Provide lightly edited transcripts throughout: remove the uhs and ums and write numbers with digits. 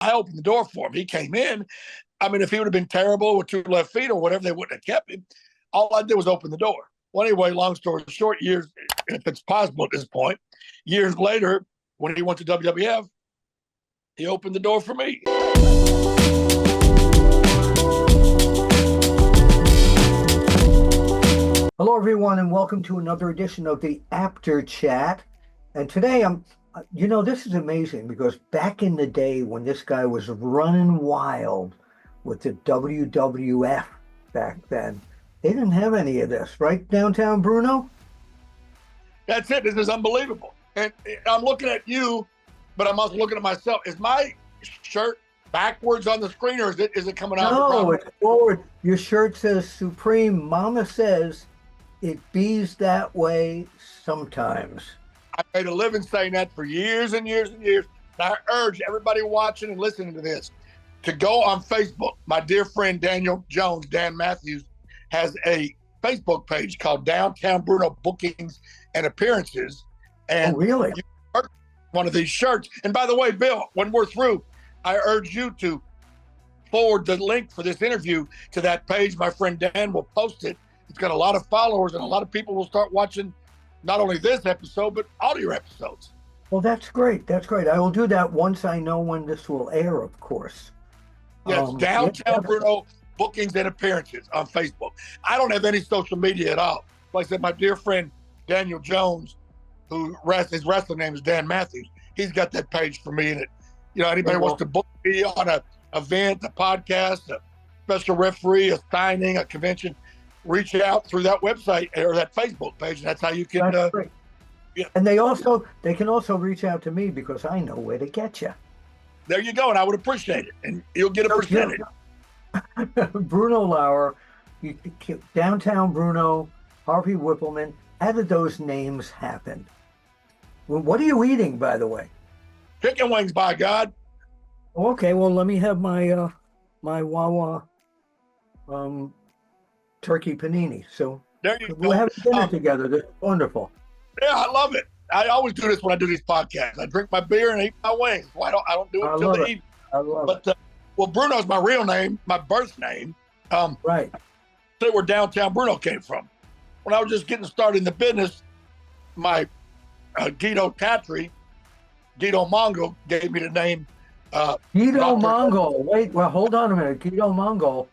I opened the door for him. He came in. I mean, if he would have been terrible with 2 left feet or whatever, they wouldn't have kept him. All I did was open the door. Well, anyway, long story short, years, if it's possible at this point, years later, when he went to WWF, he opened the door for me. Hello, everyone, and welcome to another edition of the Apter Chat. And today, this is amazing because back in the day when this guy was running wild with the WWF back then, they didn't have any of this, right, Downtown Bruno? That's it. This is unbelievable. And I'm looking at you, but I'm also looking at myself. Is my shirt backwards on the screen, or is it coming out? No, it's forward. Your shirt says Supreme. Mama says it bees that way sometimes. I made a living saying that for years and years and years. And I urge everybody watching and listening to this to go on Facebook. My dear friend Daniel Jones, Dan Matthews, has a Facebook page called Downtown Bruno Bookings and Appearances. And really? You one of these shirts. And by the way, Bill, when we're through, I urge you to forward the link for this interview to that page. My friend Dan will post it. It's got a lot of followers, and a lot of people will start watching not only this episode, but all your episodes. Well, that's great. That's great. I will do that once I know when this will air, of course. Yes, Downtown Bruno Bookings and Appearances on Facebook. I don't have any social media at all. Like I said, my dear friend Daniel Jones, his wrestling name is Dan Matthews, he's got that page for me. And anybody wants to book me on an event, a podcast, a special referee, a signing, a convention, reach out through that website or that Facebook page, and that's how you can. Yeah. And they can also reach out to me because I know where to get you. There you go, and I would appreciate it, and you'll get a percentage. Bruno Lauer, Downtown Bruno, Harvey Wippleman. How did those names happen? Well, what are you eating, by the way? Chicken wings, by God. Okay, well, let me have my my Wawa turkey panini. So there you go. We'll have dinner together. That's wonderful. Yeah, I love it. I always do this when I do these podcasts. I drink my beer and eat my wings. I don't do it until the evening. I love it. Well, Bruno's my real name, my birth name. Right. That's where Downtown Bruno came from. When I was just getting started in the business, my Guido Tatri, Guido Mongol, gave me the name. Guido Mongol. Wait, well, hold on a minute. Guido Mongol.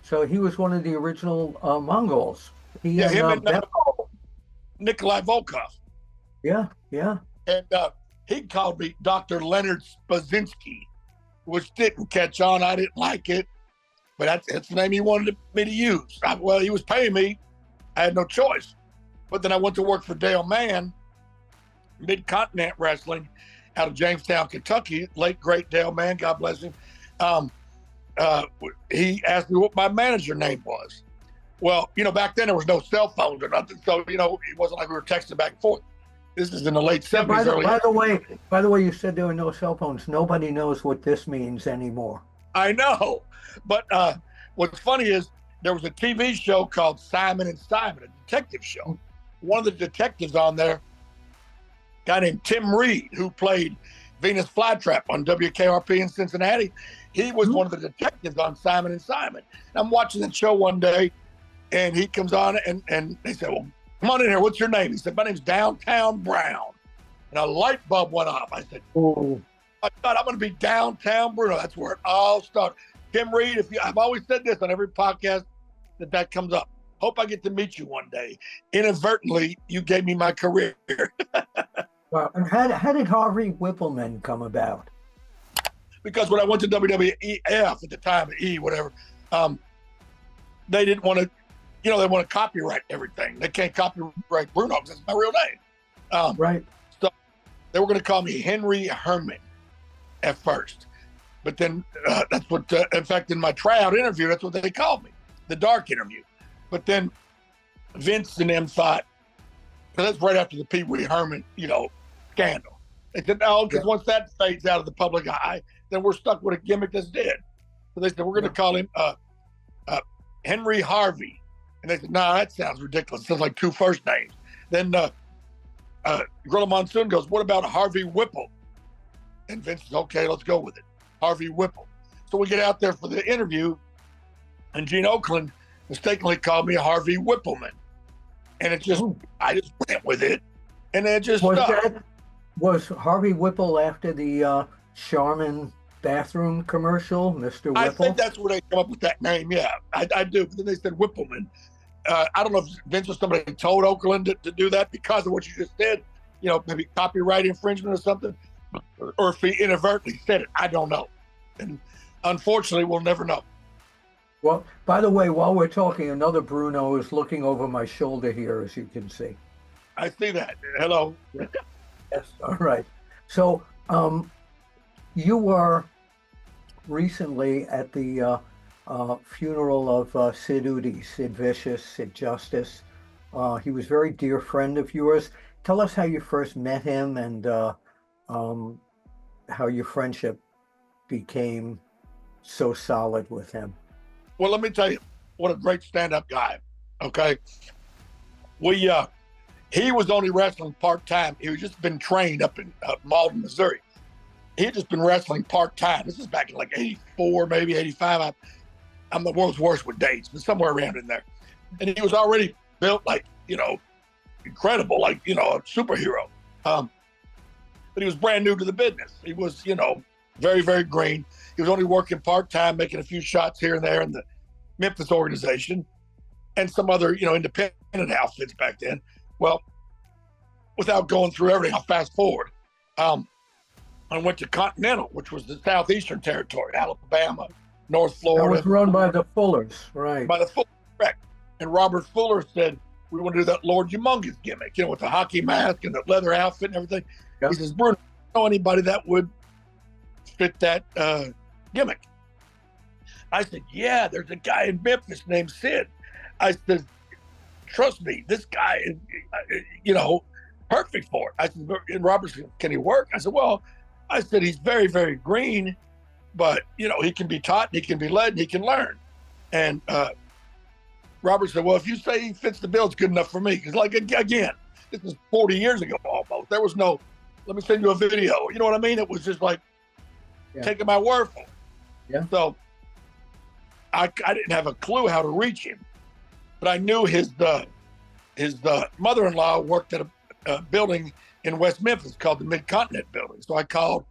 So he was one of the original Mongols. Him and Nikolai Volkov. Yeah. And he called me Dr. Leonard Spazinski, which didn't catch on. I didn't like it, but that's the name he wanted me to use. He was paying me. I had no choice. But then I went to work for Dale Mann, Mid-Continent Wrestling, out of Jamestown, Kentucky. Late, great Dale Mann, God bless him. He asked me what my manager name was. Well, back then there was no cell phones or nothing, so it wasn't like we were texting back and forth. This is in the late 70s. By the way, you said there were no cell phones. Nobody knows what this means anymore. I know, but what's funny is there was a TV show called Simon and Simon, a detective show. One of the detectives on there, a guy named Tim Reed, who played Venus Flytrap on WKRP in Cincinnati. He was one of the detectives on Simon and Simon. I'm watching the show one day, and he comes on, and they said, well, come on in here. What's your name? He said, my name's Downtown Brown. And a light bulb went off. I said, oh, I thought I'm going to be Downtown Bruno. That's where it all started. Tim Reed, I've always said this on every podcast that comes up. Hope I get to meet you one day. Inadvertently, you gave me my career. Wow. And how did Harvey Wippleman come about? Because when I went to WWF at the time, whatever, they didn't want to, they want to copyright everything. They can't copyright Bruno because that's my real name. Right. So they were going to call me Henry Herman at first. But then that's what, in fact, in my tryout interview, that's what they called me, the dark interview. But then Vince and them thought, because that's right after the Pee Wee Herman, scandal. They said, no, because once that fades out of the public eye, then we're stuck with a gimmick that's dead. So they said, we're going to call him Henry Harvey. And they said, no, that sounds ridiculous. It sounds like 2 first names. Then Gorilla Monsoon goes, what about Harvey Whipple? And Vince says, okay, let's go with it. Harvey Whipple. So we get out there for the interview, and Gene Oakland mistakenly called me Harvey Wippleman. And I just went with it, and it just stuck. Was Harvey Whipple after the Charmin bathroom commercial, Mr. Whipple? I think that's where they come up with that name, yeah. I do, but then they said Whippleman. I don't know if Vince or somebody told Oakland to do that because of what you just said, maybe copyright infringement or something, or if he inadvertently said it, I don't know. And unfortunately, we'll never know. Well, by the way, while we're talking, another Bruno is looking over my shoulder here, as you can see. I see that. Hello. Yes. All right. So you were recently at the funeral of Sid Eudy, Sid Vicious, Sid Justice. He was a very dear friend of yours. Tell us how you first met him and how your friendship became so solid with him. Well, let me tell you, what a great stand-up guy. Okay, he was only wrestling part-time. He had just been trained up in Malden, Missouri. He had just been wrestling part-time. This is back in like 84, maybe 85. I'm the world's worst with dates, but somewhere around in there. And he was already built like, incredible, like, a superhero. But he was brand new to the business. He was, very, very green. He was only working part-time, making a few shots here and there in the Memphis organization and some other, independent outfits back then. Well, without going through everything, I'll fast forward. I went to Continental, which was the Southeastern Territory, Alabama, North Florida. That was run by the Fullers, right? By the Fullers, correct. And Robert Fuller said, we want to do that Lord Humongous gimmick, with the hockey mask and the leather outfit and everything. Yep. He says, Bruno, do you know anybody that would fit that gimmick? I said, yeah, there's a guy in Memphis named Sid. I said, trust me, this guy is, perfect for it. I said, and Robert said, can he work? I said, he's very, very green, but, he can be taught, and he can be led, and he can learn. And Robert said, well, if you say he fits the bill, it's good enough for me. Because, again, this is 40 years ago almost. There was no, let me send you a video. You know what I mean? It was just like, taking my word for it. Yeah. So I didn't have a clue how to reach him, but I knew his mother-in-law worked at a building in West Memphis called the Mid-Continent Building. So I called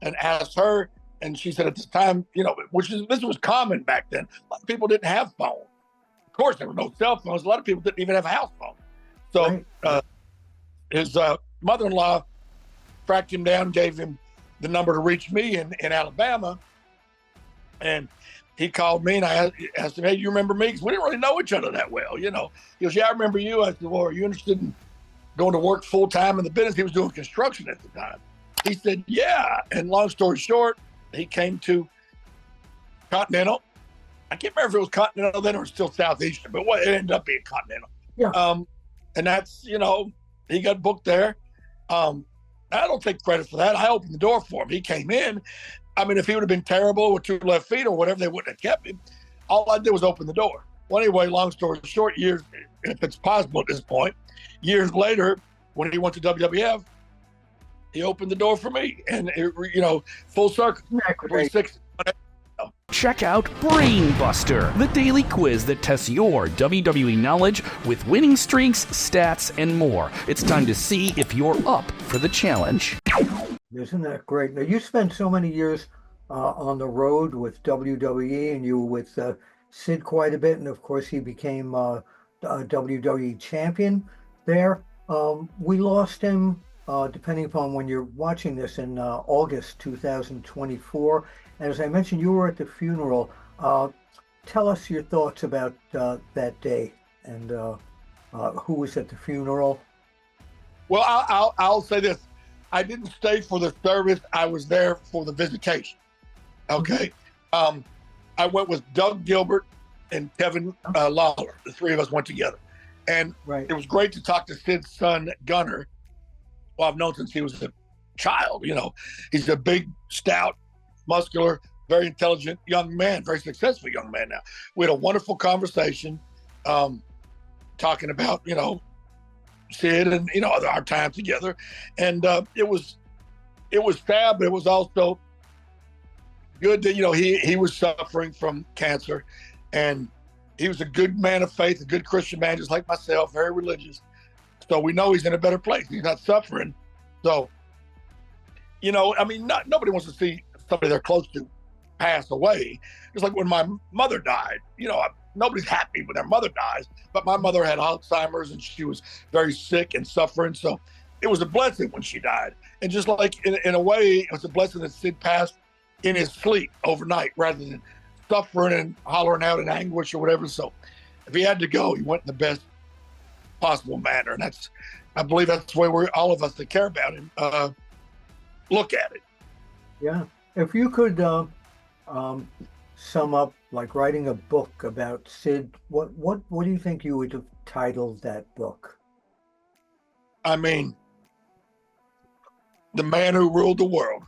and asked her, and she said at this time, this was common back then. A lot of people didn't have phones. Of course, there were no cell phones. A lot of people didn't even have a house phone. So his mother-in-law tracked him down, gave him the number to reach me in Alabama. And he called me, and I asked him, hey, you remember me? Because we didn't really know each other that well, He goes, yeah, I remember you. I said, well, are you interested in going to work full-time in the business? He was doing construction at the time. He said, yeah. And long story short, he came to Continental. I can't remember if it was Continental then or still Southeastern, but it ended up being Continental. Yeah. And that's, he got booked there. I don't take credit for that. I opened the door for him. He came in. I mean, if he would have been terrible with 2 left feet or whatever, they wouldn't have kept him. All I did was open the door. Well, anyway, long story short, years, if it's possible at this point, years later, when he went to WWF, he opened the door for me. And, full circle. 36. Check out BrainBuster, the daily quiz that tests your WWE knowledge with winning streaks, stats, and more. It's time to see if you're up for the challenge. Isn't that great? Now, you spent so many years on the road with WWE, and you were with Sid quite a bit, and of course he became a WWE champion there. We lost him, depending upon when you're watching this, in August 2024. And as I mentioned, you were at the funeral. Tell us your thoughts about that day and who was at the funeral. Well, I'll say this. I didn't stay for the service. I was there for the visitation. Okay. I went with Doug Gilbert and Kevin Lawler. The 3 of us went together. And It was great to talk to Sid's son, Gunner, who I've known since he was a child. He's a big, stout, muscular, very intelligent young man, very successful young man now. We had a wonderful conversation talking about, Sid and, our time together. And it was sad, but it was also good that, he was suffering from cancer, and he was a good man of faith, a good Christian man, just like myself, very religious. So we know he's in a better place. He's not suffering. So, nobody wants to see somebody they're close to pass away. Just like when my mother died, nobody's happy when their mother dies, but my mother had Alzheimer's and she was very sick and suffering. So it was a blessing when she died. And just like in a way, it was a blessing that Sid passed in his sleep overnight rather than suffering and hollering out in anguish or whatever. So if he had to go, he went in the best possible manner. And I believe that's the way all of us that care about him look at it. Yeah. If you could sum up, like writing a book about Sid, what do you think you would have titled that book? I mean, the man who ruled the world.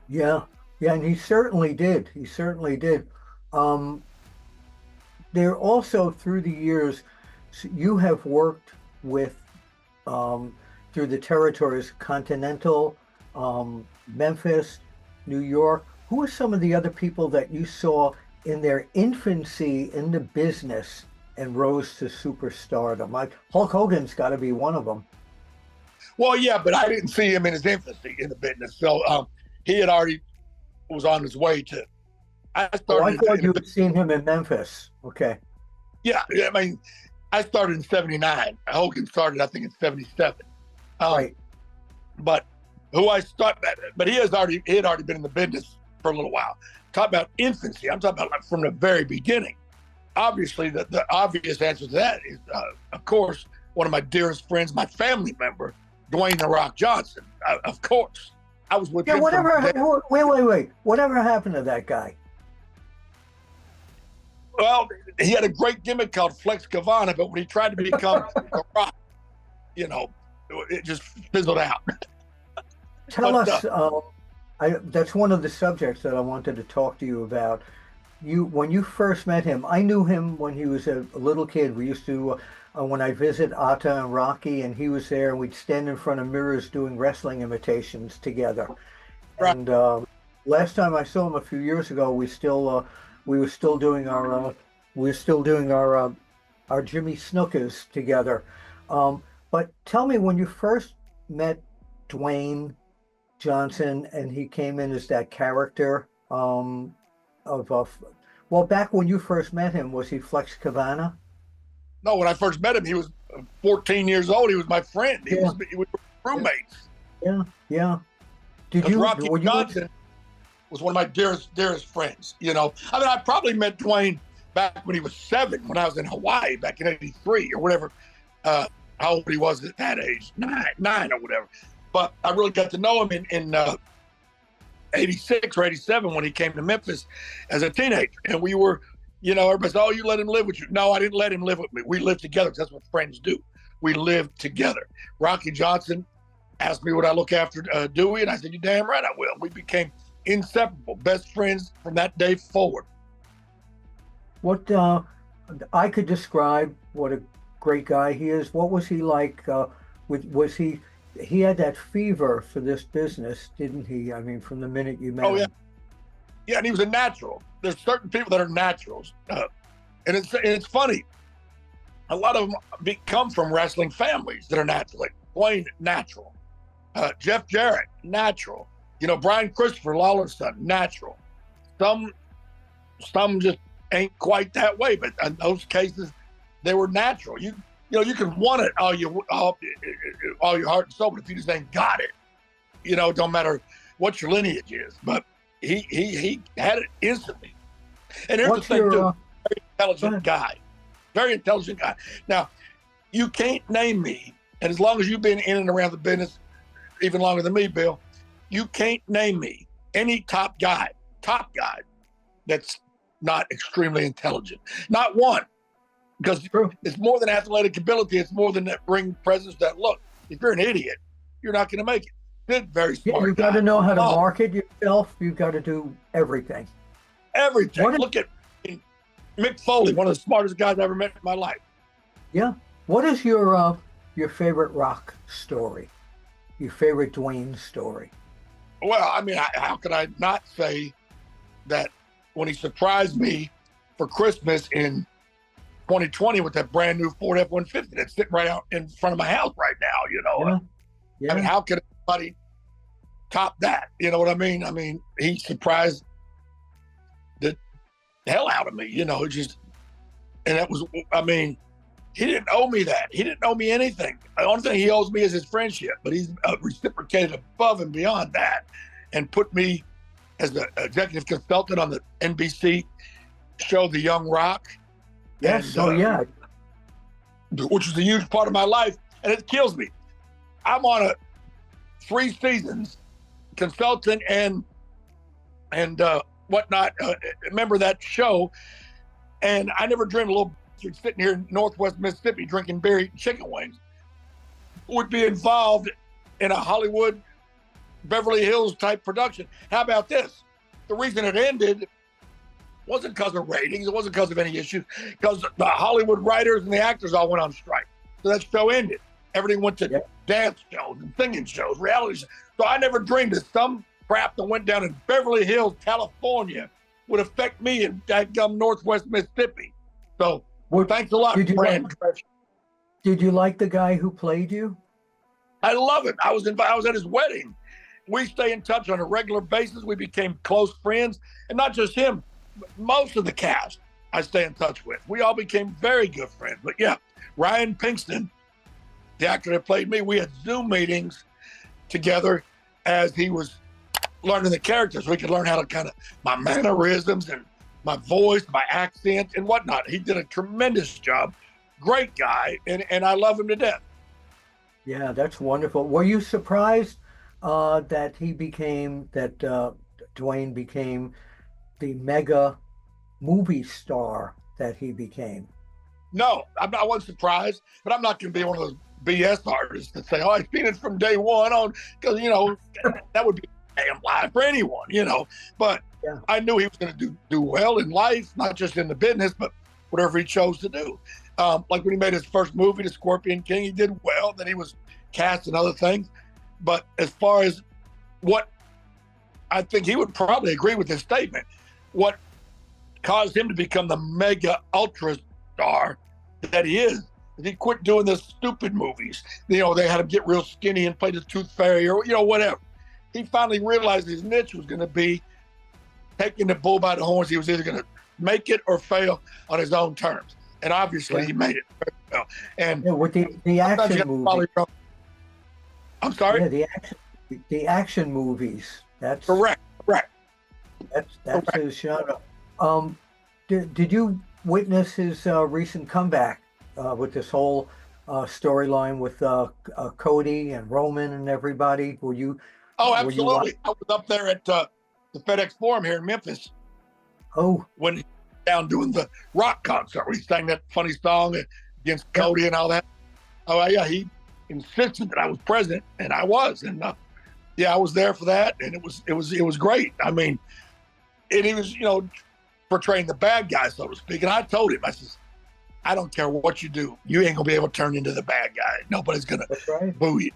Yeah, and he certainly did. There also, through the years, you have worked with, through the territories, Continental, Memphis, New York. Who are some of the other people that you saw in their infancy in the business and rose to superstardom? Hulk Hogan's got to be one of them. Well, yeah, but I didn't see him in his infancy in the business. So he had already was on his way to. I thought you had seen him in Memphis. Okay. Yeah, I mean, I started in '79. Hogan started, I think, in '77. Right. But he had already been in the business for a little while. Talk about infancy. I'm talking about like from the very beginning. Obviously, the obvious answer to that is, of course, one of my dearest friends, my family member, Dwayne "The Rock" Johnson. Of course, I was with him. Wait. Whatever happened to that guy? Well, he had a great gimmick called Flex Cavana, but when he tried to become The Rock, it just fizzled out. Tell us. That's one of the subjects that I wanted to talk to you about. When you first met him, I knew him when he was a little kid. We used to, when I visit Apter and Rocky, and he was there, and we'd stand in front of mirrors doing wrestling imitations together. Right. And last time I saw him a few years ago, we were still doing our Jimmy Snookers together. But tell me, when you first met Dwayne Johnson and he came in as that character, back when you first met him, was he Flex Cavana? No, when I first met him, he was 14 years old. He was my friend. We were roommates. Yeah. Rocky Johnson was one of my dearest friends. I probably met Dwayne back when he was 7, when I was in Hawaii back in '83 or whatever. How old he was at that age, 9 or whatever. But I really got to know him in '86 or '87 when he came to Memphis as a teenager. And we were, everybody said, "Oh, you let him live with you." No, I didn't let him live with me. We lived together. That's what friends do. We lived together. Rocky Johnson asked me would I look after Dewey, and I said, "You're damn right I will." We became inseparable, best friends from that day forward. What I could describe what a great guy he is. What was he like? Was he? He had that fever for this business, didn't he? I mean, from the minute you met him. Yeah. Yeah, and he was a natural. There's certain people that are naturals. And it's funny. A lot of them come from wrestling families that are natural. Like Dwayne, natural. Jeff Jarrett, natural. Brian Christopher, Lawler's son, natural. Some just ain't quite that way, but in those cases, they were natural. You can want it all your heart and soul, but if you just ain't got it, it don't matter what your lineage is. But he had it instantly. And here's the thing, too. Very intelligent guy. Now, you can't name me, and as long as you've been in and around the business, even longer than me, Bill, you can't name me any top guy that's not extremely intelligent. Not one. Because it's more than athletic ability. It's more than that ring presence, that look. If you're an idiot, you're not going to make it. Sid, very smart. You've got to know how to market yourself. You've got to do everything. Everything. Look at Mick Foley, one of the smartest guys I ever met in my life. Yeah. What is your favorite Rock story? Your favorite Dwayne story? Well, I mean, how could I not say that when he surprised me for Christmas in 2020 with that brand new Ford F-150 that's sitting right out in front of my house right now, you know. Yeah. I mean, how could anybody top that? You know what I mean? I mean, he surprised the hell out of me, you know, just, and that was, I mean, he didn't owe me that. He didn't owe me anything. The only thing he owes me is his friendship, but he's reciprocated above and beyond that and put me as the executive consultant on the NBC show, The Young Rock. Yes, and, which was a huge part of my life, and it kills me. I'm on a 3 seasons consultant and whatnot. Remember that show? And I never dreamed a little sitting here in Northwest Mississippi drinking beer, eating chicken wings, would be involved in a Hollywood, Beverly Hills type production. How about this? The reason it ended wasn't because of ratings. It wasn't because of any issues, because the Hollywood writers and the actors all went on strike. So that show ended. Everything went to dance shows and singing shows, reality shows. So I never dreamed that some crap that went down in Beverly Hills, California, would affect me in Northwest Mississippi. So thanks a lot, Brand. Did you like the guy who played you? I love it. I was at his wedding. We stay in touch on a regular basis. We became close friends, and not just him. Most of the cast I stay in touch with. We all became very good friends. But yeah, Ryan Pinkston, the actor that played me, we had Zoom meetings together as he was learning the characters. We could learn how to kind of my mannerisms and my voice, my accent and whatnot. He did a tremendous job. Great guy, and I love him to death. Yeah, that's wonderful. Were you surprised that Dwayne became the mega movie star that he became? No, I wasn't surprised, but I'm not going to be one of those BS artists that say, "Oh, I've seen it from day one on," because you know that would be a damn lie for anyone, you know. But I knew he was going to do well in life, not just in the business, but whatever he chose to do. Like when he made his first movie, The Scorpion King, he did well. Then he was cast in other things. But as far as what I think, he would probably agree with this statement. What caused him to become the mega ultra star that he is he quit doing the stupid movies. You know, they had him get real skinny and play the Tooth Fairy or, you know, whatever. He finally realized his niche was going to be taking the bull by the horns. He was either going to make it or fail on his own terms. And obviously he made it very well. And with the action movies. I'm sorry? Yeah, the action movies. That's correct. That's his genre. Did you witness his recent comeback with this whole storyline with Cody and Roman and everybody? Were you? Oh, absolutely. I was up there at the FedEx Forum here in Memphis. Oh, when he was down doing the Rock concert, where he sang that funny song against Cody and all that. Oh yeah, he insisted that I was present, and I was, and I was there for that, and it was great. I mean, and he was, you know, portraying the bad guy, so to speak. And I told him, I says, I don't care what you do, you ain't gonna be able to turn into the bad guy. Nobody's gonna boo you.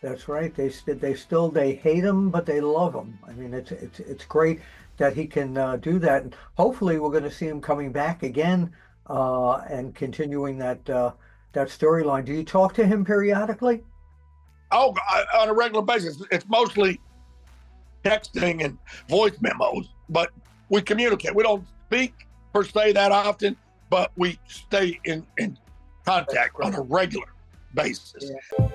That's right. They hate him, but they love him. I mean, it's great that he can do that, and hopefully we're going to see him coming back again and continuing that storyline. Do you talk to him periodically? Oh, on a regular basis. It's mostly texting and voice memos, but we communicate. We don't speak per se that often, but we stay in contact on a regular basis. Yeah.